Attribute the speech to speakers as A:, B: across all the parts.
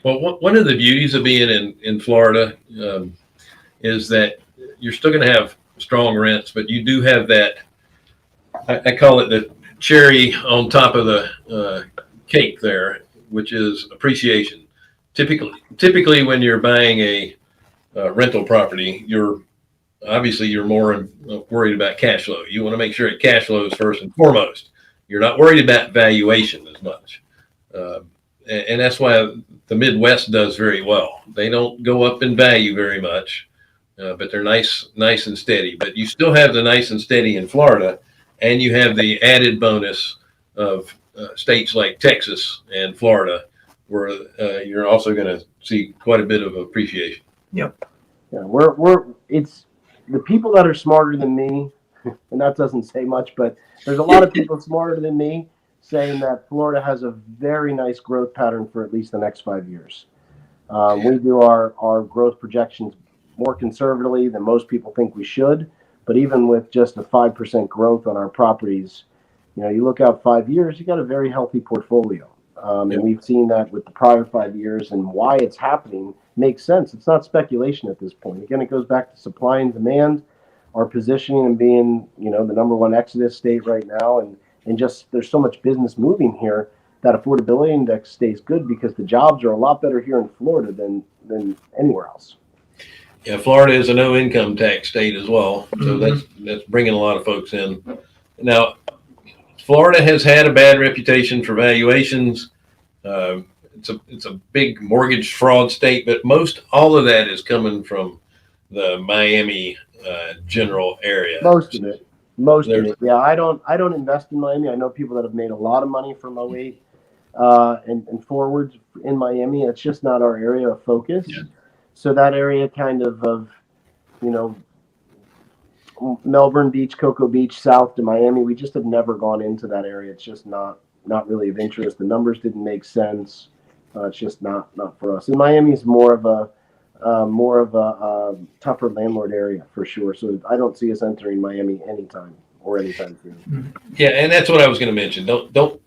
A: Well, one of the beauties of being in Florida is that you're still going to have strong rents, but you do have that, I call it the cherry on top of the cake there, which is appreciation. Typically when you're buying a rental property, you're more worried about cash flow. You want to make sure it cash flows first and foremost. You're not worried about valuation as much. And that's why the Midwest does very well. They don't go up in value very much, but they're nice and steady. But you still have the nice and steady in Florida, and you have the added bonus of states like Texas and Florida, where you're also going to see quite a bit of appreciation.
B: Yep.
C: Yeah, it's the people that are smarter than me, and that doesn't say much, but there's a lot of people smarter than me saying that Florida has a very nice growth pattern for at least the next 5 years. We do our growth projections more conservatively than most people think we should, but even with just a 5% growth on our properties, you look out 5 years, you got a very healthy portfolio. And we've seen that with the prior 5 years, and why it's happening makes sense. It's not speculation at this point. Again, it goes back to supply and demand, our positioning and being, the number one exodus state right now, and just there's so much business moving here that affordability index stays good because the jobs are a lot better here in Florida than anywhere else.
A: Yeah, Florida is a no income tax state as well, so that's bringing a lot of folks in. Now, Florida has had a bad reputation for valuations. It's a big mortgage fraud state, but all of that is coming from the Miami general area.
C: Most of it. Yeah, I don't invest in Miami. I know people that have made a lot of money from 08 and forwards in Miami. It's just not our area of focus. Yeah. So that area kind of Melbourne Beach, Cocoa Beach, south to Miami, we just have never gone into that area. It's just not really of interest. The numbers didn't make sense. It's just not for us. And Miami is more of a tougher landlord area for sure. So I don't see us entering Miami anytime soon.
A: Yeah, and that's what I was going to mention. Don't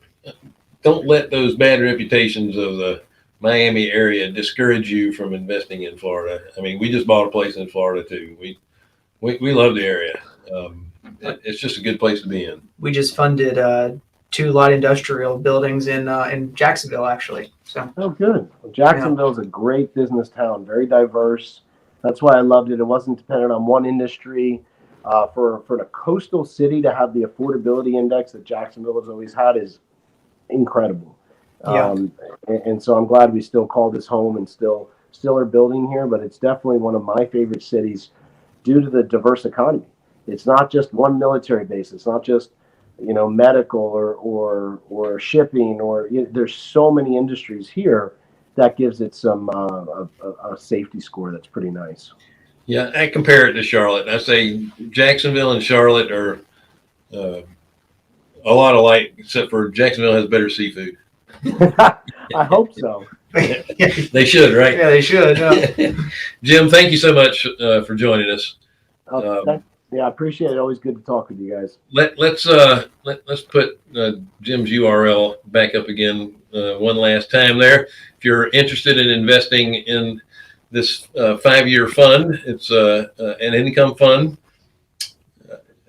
A: let those bad reputations of the Miami area discourage you from investing in Florida. I mean, we just bought a place in Florida too. We love the area. It's just a good place to be in.
B: We just funded 2 light industrial buildings in Jacksonville, actually. So.
C: Oh, good. Well, Jacksonville is a great business town, very diverse. That's why I loved it. It wasn't dependent on one industry. For the coastal city to have the affordability index that Jacksonville has always had is incredible.
B: Yeah.
C: And so I'm glad we still call this home and still are building here. But it's definitely one of my favorite cities due to the diverse economy. It's not just one military base. It's not just medical or shipping there's so many industries here that gives it some a safety score that's pretty nice.
A: Yeah, I compare it to Charlotte. I say Jacksonville and Charlotte are a lot alike, except for Jacksonville has better seafood.
C: I hope so.
A: They should, right?
B: Yeah, they should. Yeah.
A: Jim, thank you so much for joining us.
C: Yeah, I appreciate it. Always good to talk with you guys.
A: Let's put Jim's URL back up again one last time there. If you're interested in investing in this 5-year fund, it's an income fund.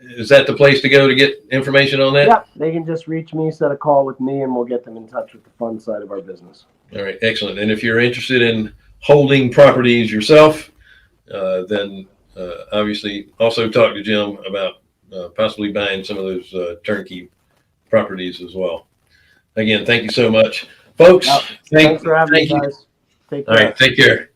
A: Is that the place to go to get information on that?
C: Yeah, they can just reach me, set a call with me, and we'll get them in touch with the fund side of our business.
A: All right, excellent. And if you're interested in holding properties yourself, then obviously also talk to Jim about possibly buying some of those turnkey properties as well. Again, thank you so much, folks.
C: Thanks for having me, guys. Take care.
A: All right, take care.